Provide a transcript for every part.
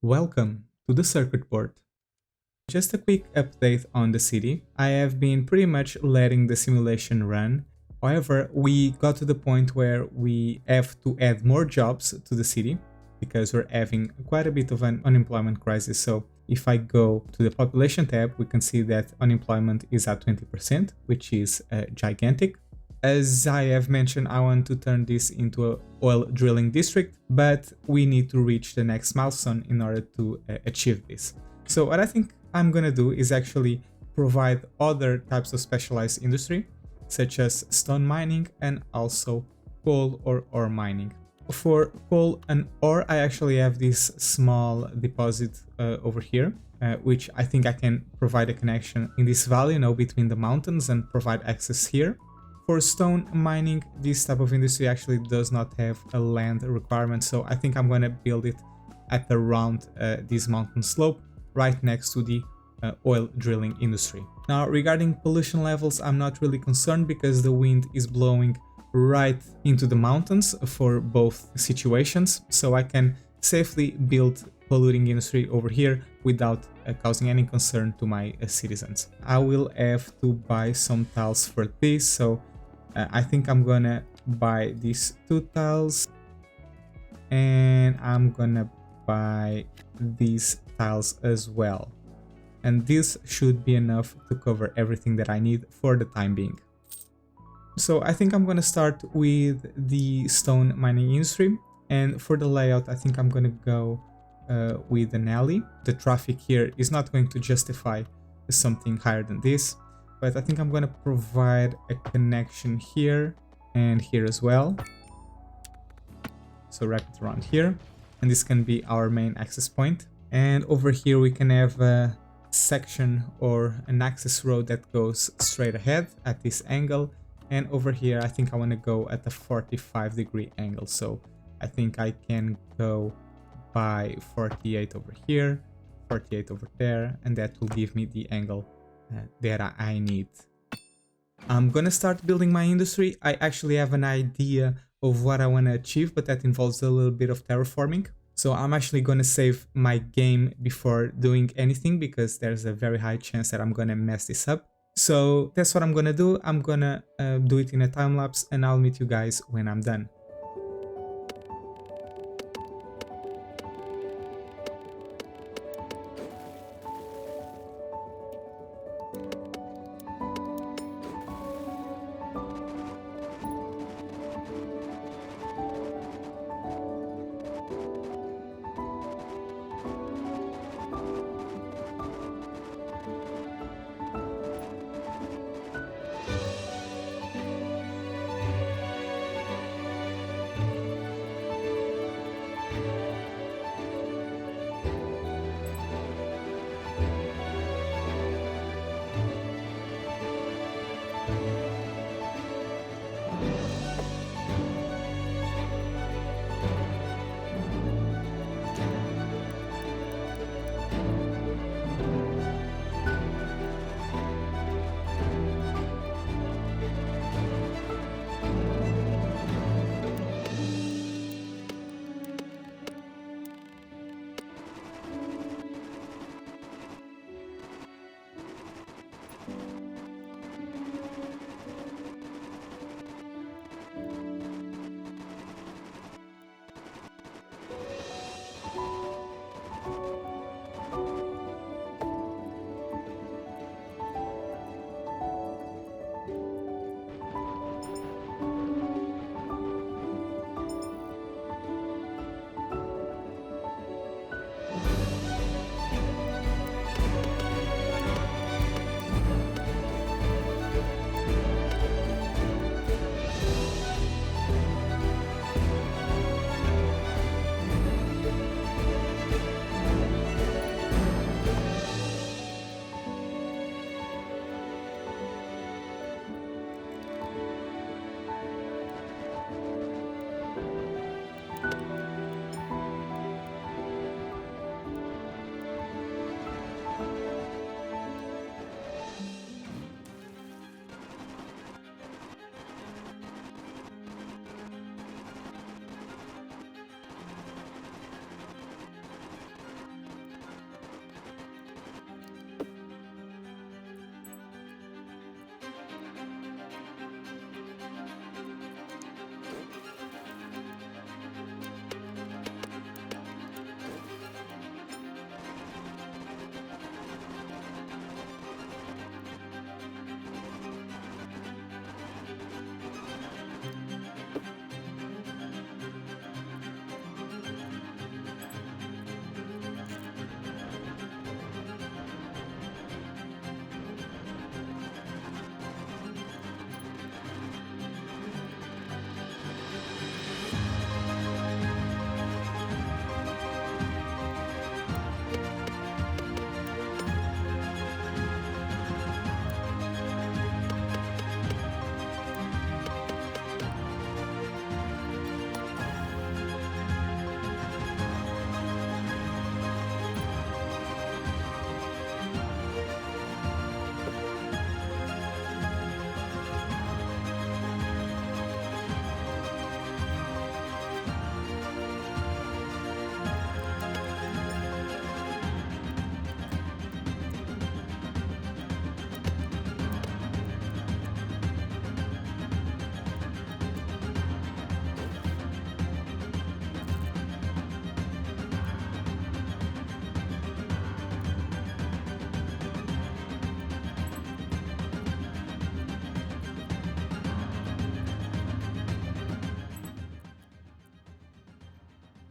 Welcome to the circuit board. Just a quick update on the city. I have been pretty much letting the simulation run. However, we got to the point where we have to add more jobs to the city because we're having quite a bit of an unemployment crisis. So if I go to the population tab, we can see that unemployment is at 20%, which is gigantic. As I have mentioned, I want to turn this into an oil drilling district, but we need to reach the next milestone in order to achieve this. So what I think I'm gonna do is actually provide other types of specialized industry, such as stone mining and also coal or ore mining. For coal and ore, I actually have this small deposit over here, which I think I can provide a connection in this valley, between the mountains and provide access here. For stone mining, this type of industry actually does not have a land requirement, so I think I'm going to build it at around this mountain slope, right next to the oil drilling industry. Now, regarding pollution levels, I'm not really concerned because the wind is blowing right into the mountains for both situations, so I can safely build polluting industry over here without causing any concern to my citizens. I will have to buy some tiles for this, so I think I'm gonna buy these 2 tiles and I'm gonna buy these tiles as well. And this should be enough to cover everything that I need for the time being. So I think I'm gonna start with the stone mining industry, and for the layout I think I'm gonna go with an alley. The traffic here is not going to justify something higher than this, but I think I'm going to provide a connection here and here as well. So wrap it around here, and this can be our main access point. And over here we can have a section or an access road that goes straight ahead at this angle. And over here I think I want to go at a 45-degree angle. So I think I can go by 48 over here, 48 over there, and that will give me the angle that I need. I'm gonna start building my industry. I actually have an idea of what I want to achieve, but that involves a little bit of terraforming. So I'm actually gonna save my game before doing anything because there's a very high chance that I'm gonna mess this up. So that's what I'm gonna do. I'm gonna do it in a time lapse, and I'll meet you guys when I'm done.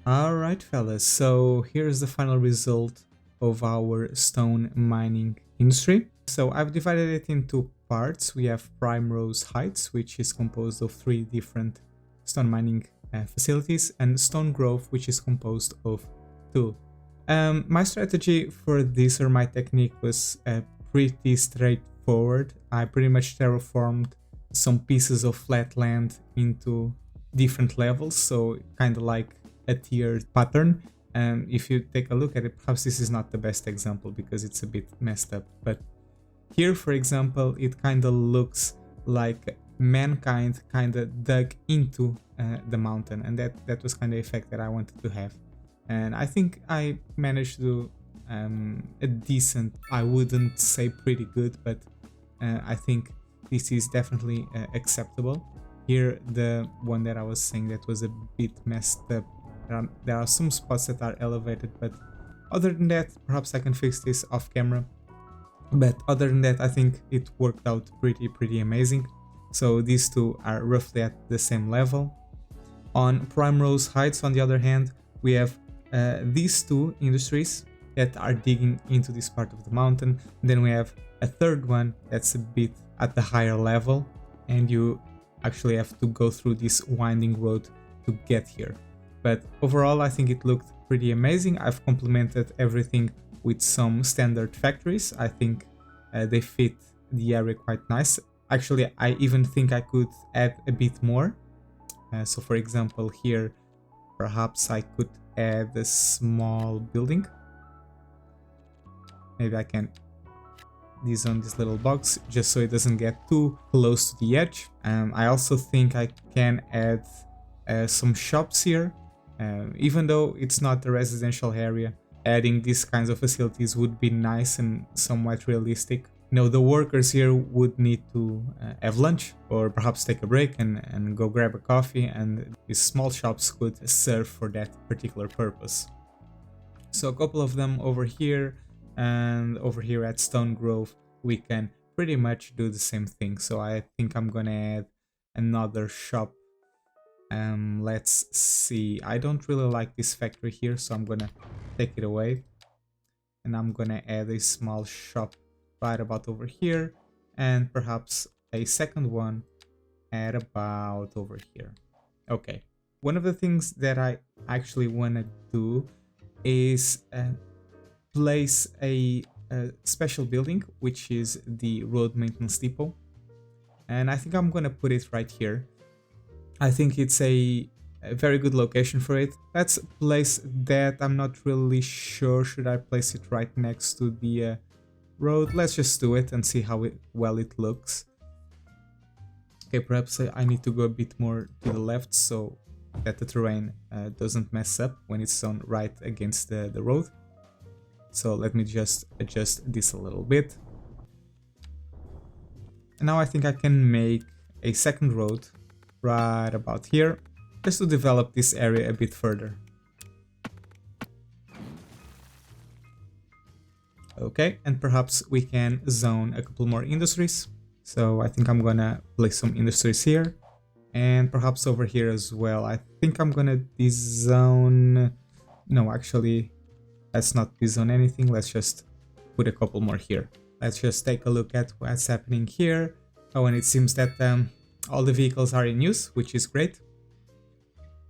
Alright fellas, so here's the final result of our stone mining industry. So I've divided it into parts. We have Primrose Heights, which is composed of 3 different stone mining facilities, and Stone Grove, which is composed of 2. My strategy for this, or my technique, was pretty straightforward. I pretty much terraformed some pieces of flat land into different levels, so kind of like a tiered pattern. If you take a look at it, perhaps this is not the best example because it's a bit messed up, but here, for example, it kind of looks like mankind kind of dug into the mountain, and that was kind of the effect that I wanted to have. And I think I managed to do a decent, I wouldn't say pretty good, but I think this is definitely acceptable. Here, the one that I was saying that was a bit messed up, there are some spots that are elevated, but other than that, perhaps I can fix this off camera. But other than that, I think it worked out pretty amazing. So these two are roughly at the same level. On Primrose Heights, on the other hand, we have these 2 industries that are digging into this part of the mountain. Then we have a third one that's a bit at the higher level, and you actually have to go through this winding road to get here. But overall, I think it looked pretty amazing. I've complemented everything with some standard factories. I think they fit the area quite nice. Actually, I even think I could add a bit more. So for example, here, perhaps I could add a small building. Maybe I can design this little box just so it doesn't get too close to the edge. I also think I can add some shops here. Even though it's not a residential area, adding these kinds of facilities would be nice and somewhat realistic. You know, the workers here would need to have lunch or perhaps take a break and go grab a coffee, and these small shops could serve for that particular purpose. So a couple of them over here, and over here at Stone Grove we can pretty much do the same thing. So I think I'm gonna add another shop. Let's see, I don't really like this factory here, so I'm gonna take it away, and I'm gonna add a small shop right about over here, and perhaps a second one at about over here. Okay, one of the things that I actually want to do is place a special building, which is the road maintenance depot, and I think I'm gonna put it right here. I think it's a very good location for it. Let's place that. I'm not really sure. Should I place it right next to the road? Let's just do it and see how well it looks. Okay, perhaps I need to go a bit more to the left so that the terrain doesn't mess up when it's on right against the road. So let me just adjust this a little bit. And now I think I can make a second road right about here, just to develop this area a bit further. Okay, and perhaps we can zone a couple more industries. So I think I'm gonna place some industries here, and perhaps over here as well. I think I'm gonna dezone... No, actually, let's not dezone anything. Let's just put a couple more here. Let's just take a look at what's happening here. Oh, and it seems that all the vehicles are in use, which is great.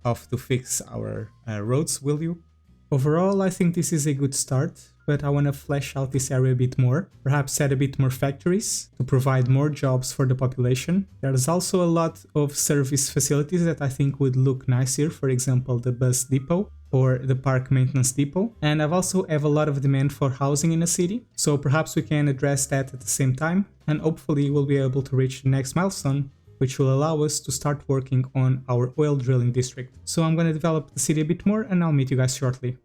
Off to fix our roads, will you? Overall, I think this is a good start, but I want to flesh out this area a bit more. Perhaps add a bit more factories to provide more jobs for the population. There's also a lot of service facilities that I think would look nice here. For example, the bus depot or the park maintenance depot. And I've also have a lot of demand for housing in the city. So perhaps we can address that at the same time. And hopefully we'll be able to reach the next milestone, which will allow us to start working on our oil drilling district. So I'm going to develop the city a bit more, and I'll meet you guys shortly.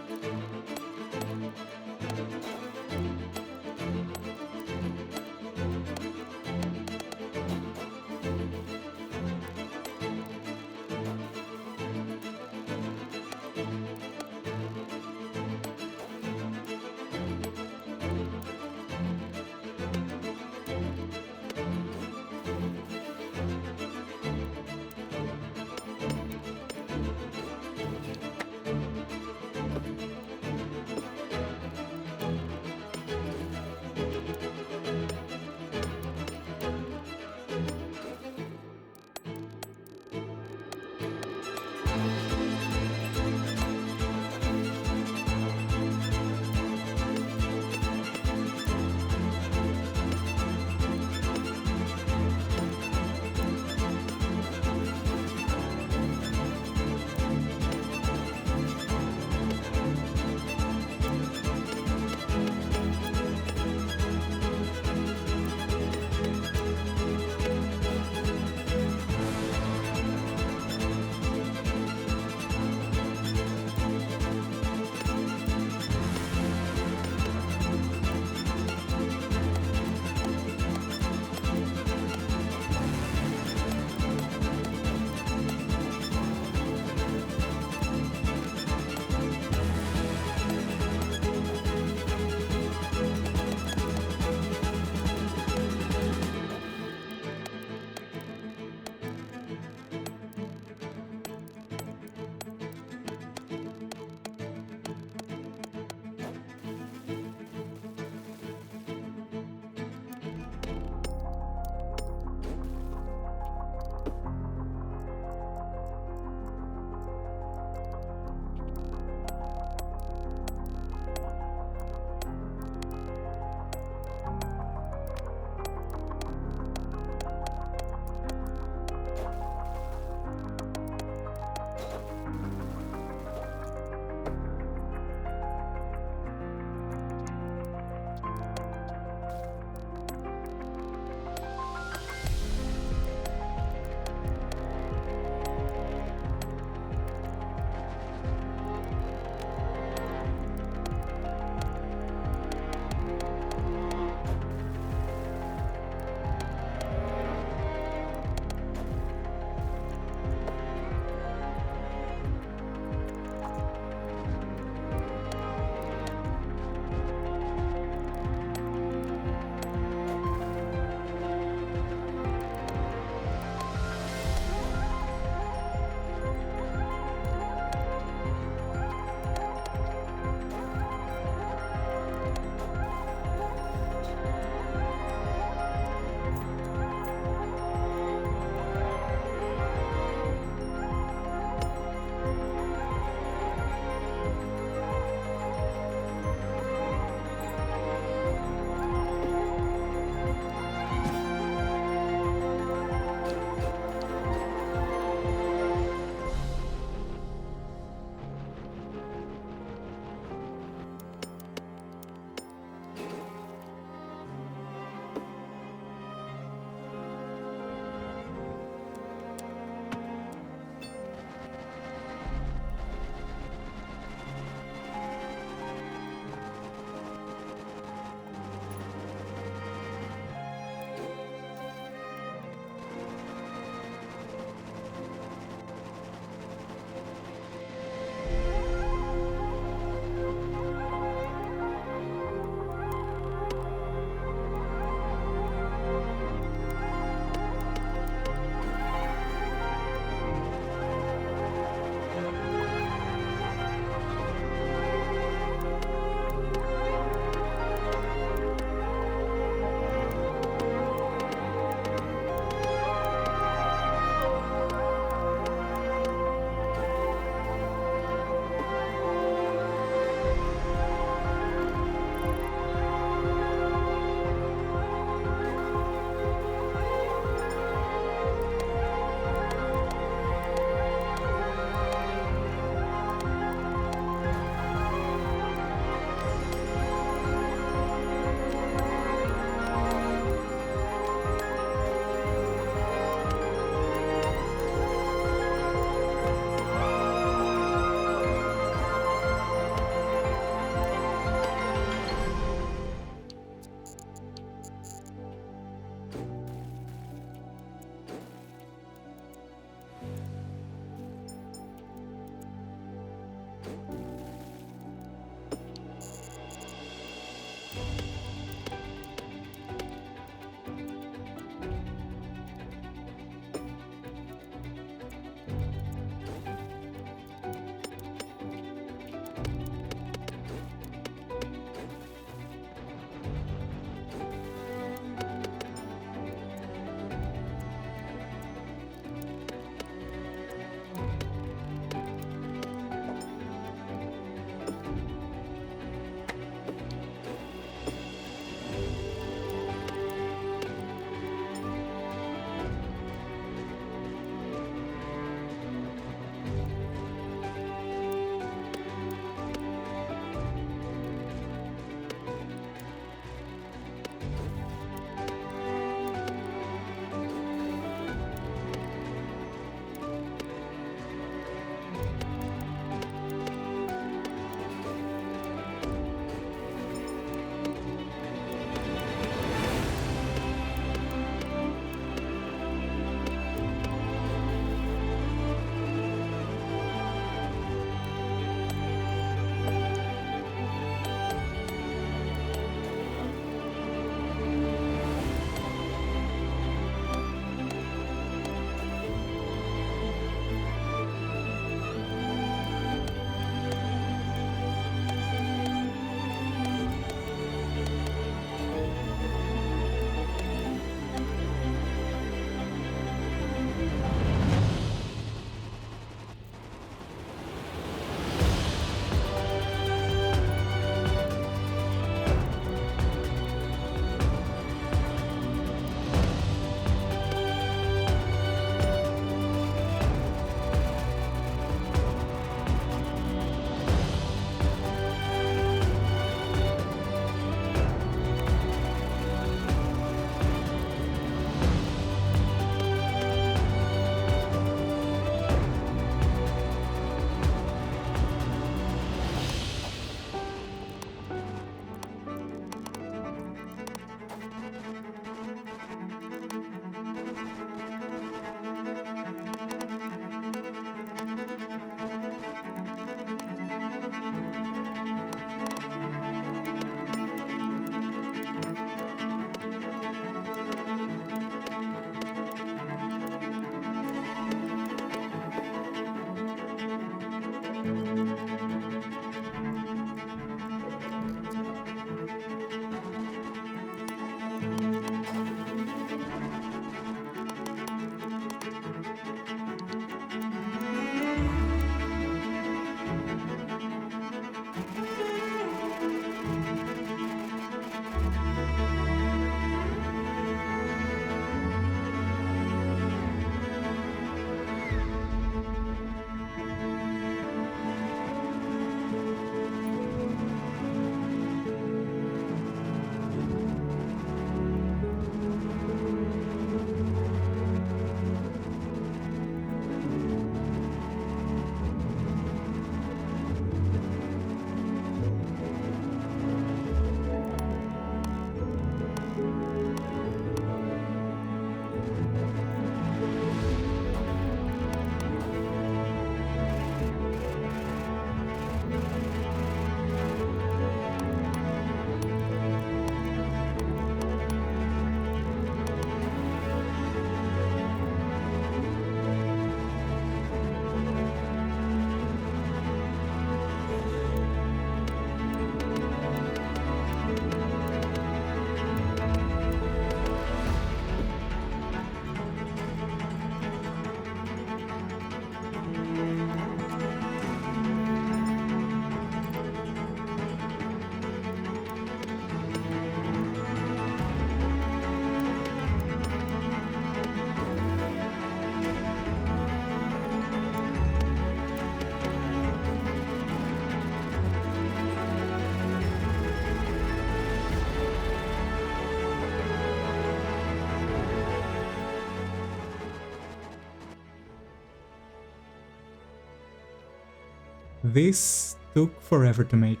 This took forever to make.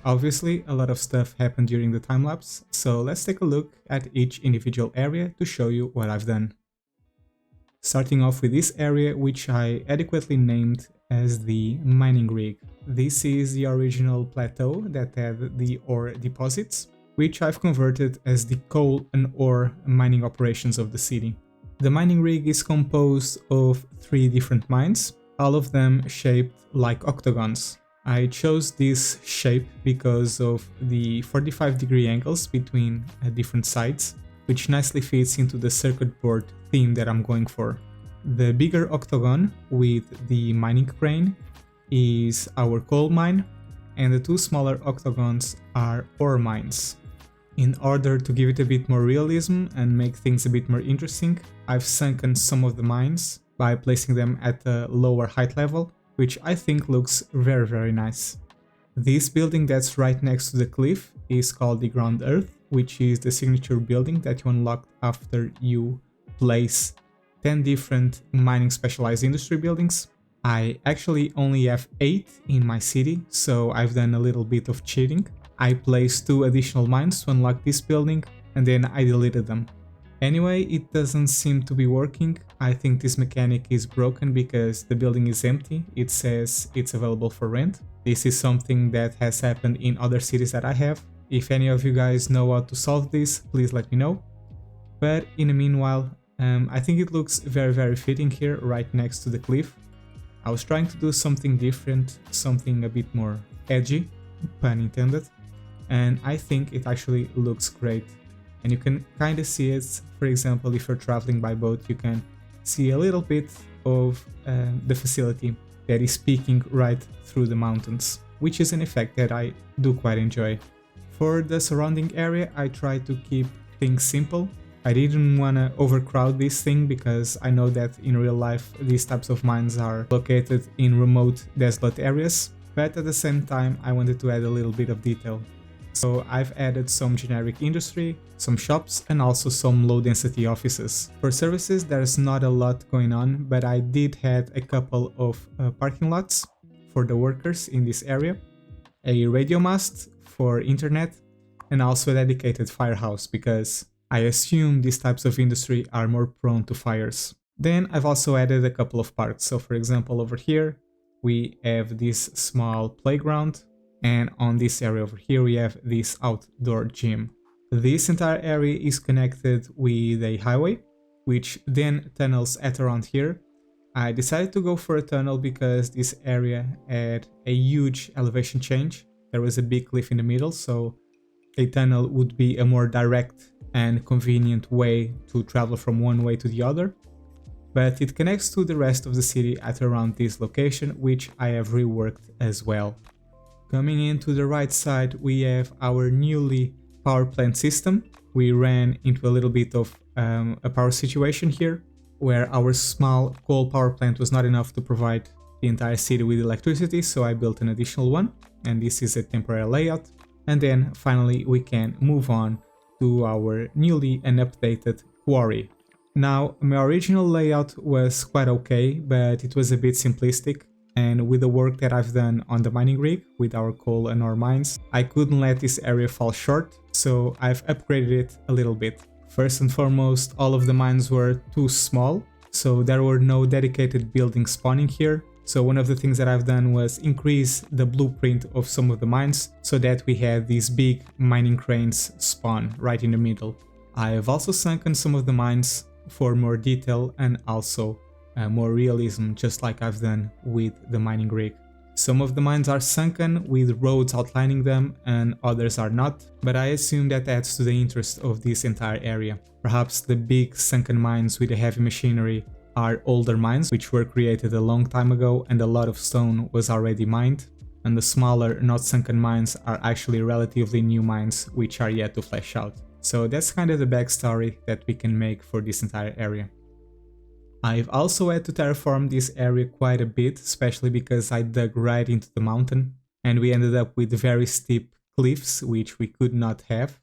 Obviously, a lot of stuff happened during the time-lapse, so let's take a look at each individual area to show you what I've done. Starting off with this area, which I adequately named as the mining rig. This is the original plateau that had the ore deposits, which I've converted as the coal and ore mining operations of the city. The mining rig is composed of 3 different mines, all of them shaped like octagons. I chose this shape because of the 45-degree angles between different sides, which nicely fits into the circuit board theme that I'm going for. The bigger octagon with the mining crane is our coal mine, and the 2 smaller octagons are ore mines. In order to give it a bit more realism and make things a bit more interesting, I've sunken some of the mines by placing them at a lower height level, which I think looks very nice. This building that's right next to the cliff is called the Ground Earth, which is the signature building that you unlock after you place 10 different mining specialized industry buildings. I actually only have 8 in my city, so I've done a little bit of cheating. I placed 2 additional mines to unlock this building, and then I deleted them. Anyway, it doesn't seem to be working. I think this mechanic is broken because the building is empty. It says it's available for rent. This is something that has happened in other cities that I have. If any of you guys know how to solve this, please let me know. But in the meanwhile, I think it looks very fitting here, right next to the cliff. I was trying to do something different, something a bit more edgy, pun intended, and I think it actually looks great. And you can kind of see it, for example, if you're traveling by boat, you can see a little bit of the facility that is peeking right through the mountains, which is an effect that I do quite enjoy. For the surrounding area, I tried to keep things simple. I didn't want to overcrowd this thing because I know that in real life these types of mines are located in remote, desolate areas, but at the same time I wanted to add a little bit of detail. So I've added some generic industry, some shops, and also some low density offices. For services there's not a lot going on, but I did have a couple of parking lots for the workers in this area, a radio mast for internet, and also a dedicated firehouse because I assume these types of industry are more prone to fires. Then I've also added a couple of parks. So for example, over here we have this small playground, and on this area over here we have this outdoor gym. This entire area is connected with a highway, which then tunnels at around here. I decided to go for a tunnel because this area had a huge elevation change. There was a big cliff in the middle, so a tunnel would be a more direct and convenient way to travel from one way to the other. But it connects to the rest of the city at around this location, which I have reworked as well. Coming in to the right side, we have our newly power plant system. We ran into a little bit of a power situation here, where our small coal power plant was not enough to provide the entire city with electricity, so I built an additional one, and this is a temporary layout. And then finally we can move on to our newly and updated quarry. Now, my original layout was quite okay, but it was a bit simplistic, and with the work that I've done on the mining rig with our coal and ore mines, I couldn't let this area fall short, so I've upgraded it a little bit. First and foremost, all of the mines were too small, so there were no dedicated buildings spawning here. So one of the things that I've done was increase the blueprint of some of the mines so that we had these big mining cranes spawn right in the middle. I have also sunken some of the mines for more detail and also more realism, just like I've done with the mining rig. Some of the mines are sunken with roads outlining them and others are not, but I assume that adds to the interest of this entire area. Perhaps the big sunken mines with the heavy machinery are older mines which were created a long time ago and a lot of stone was already mined, and the smaller, not sunken mines are actually relatively new mines which are yet to flesh out. So that's kind of the backstory that we can make for this entire area. I've also had to terraform this area quite a bit, especially because I dug right into the mountain and we ended up with very steep cliffs which we could not have.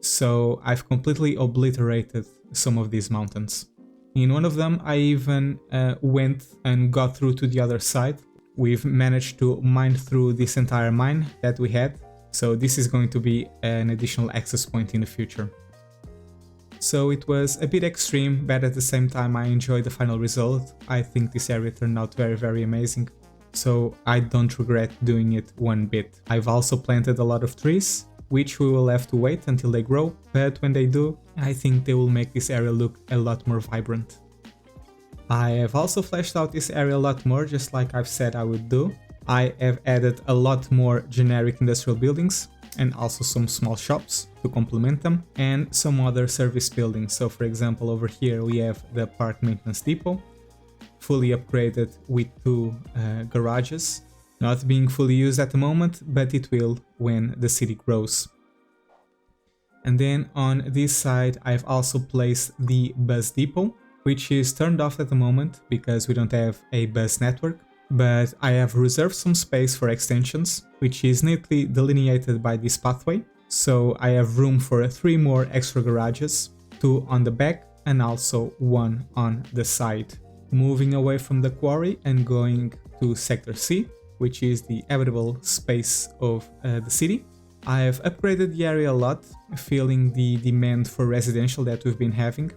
So I've completely obliterated some of these mountains. In one of them I even went and got through to the other side we've managed to mine through this entire mine that we had. So this is going to be an additional access point in the future. So it was a bit extreme, but at the same time I enjoyed the final result. I think this area turned out very amazing. So I don't regret doing it one bit. I've also planted a lot of trees, which we will have to wait until they grow, but when they do, I think they will make this area look a lot more vibrant. I have also fleshed out this area a lot more, just like I've said I would do. I have added a lot more generic industrial buildings and also some small shops to complement them and some other service buildings. So for example, over here we have the park maintenance depot, fully upgraded with 2 garages, not being fully used at the moment, but it will when the city grows. And then on this side I've also placed the bus depot, which is turned off at the moment because we don't have a bus network, but I have reserved some space for extensions, which is neatly delineated by this pathway. So I have room for 3 more extra garages, 2 on the back and also 1 on the side. Moving away from the quarry and going to Sector C, which is the habitable space of the city. I have upgraded the area a lot, feeling the demand for residential that we've been having.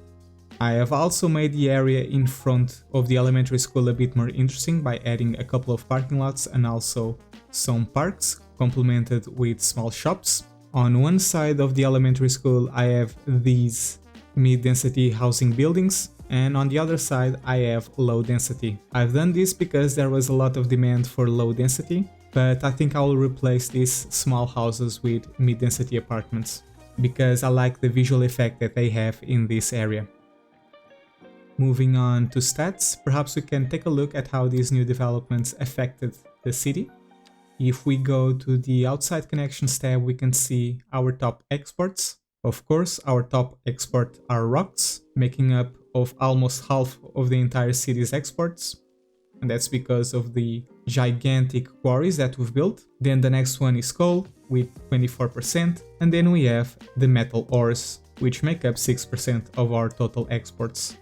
I have also made the area in front of the elementary school a bit more interesting by adding a couple of parking lots and also some parks, complemented with small shops. On one side of the elementary school I have these mid-density housing buildings, and on the other side I have low density. I've done this because there was a lot of demand for low density, but I think I will replace these small houses with mid-density apartments, because I like the visual effect that they have in this area. Moving on to stats, perhaps we can take a look at how these new developments affected the city. If we go to the outside connections tab, we can see our top exports. Of course, our top export are rocks, making up of almost half of the entire city's exports. And that's because of the gigantic quarries that we've built. Then the next one is coal with 24%. And then we have the metal ores, which make up 6% of our total exports.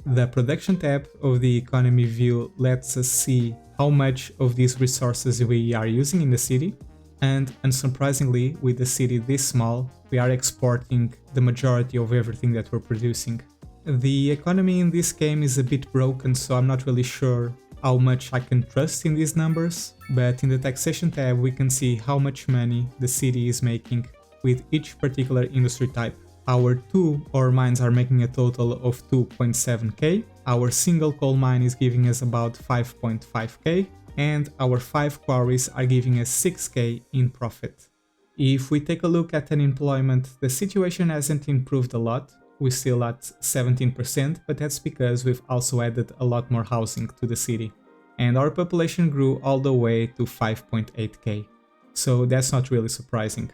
The production tab of the economy view lets us see how much of these resources we are using in the city, and unsurprisingly, with the city this small, we are exporting the majority of everything that we're producing. The economy in this game is a bit broken, so I'm not really sure how much I can trust in these numbers, but in the taxation tab we can see how much money the city is making with each particular industry type. Our 2 ore mines are making a total of 2.7k, our single coal mine is giving us about 5.5k, and our 5 quarries are giving us 6k in profit. If we take a look at unemployment, the situation hasn't improved a lot, we're still at 17%, but that's because we've also added a lot more housing to the city. And our population grew all the way to 5.8k, so that's not really surprising.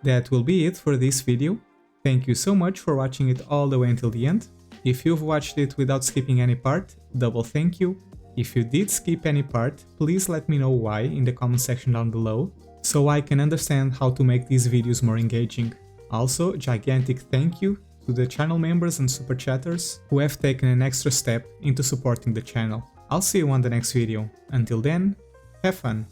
That will be it for this video. Thank you so much for watching it all the way until the end. If you've watched it without skipping any part, double thank you. If you did skip any part, please let me know why in the comment section down below, so I can understand how to make these videos more engaging. Also, gigantic thank you to the channel members and super chatters who have taken an extra step into supporting the channel. I'll see you on the next video. Until then, have fun!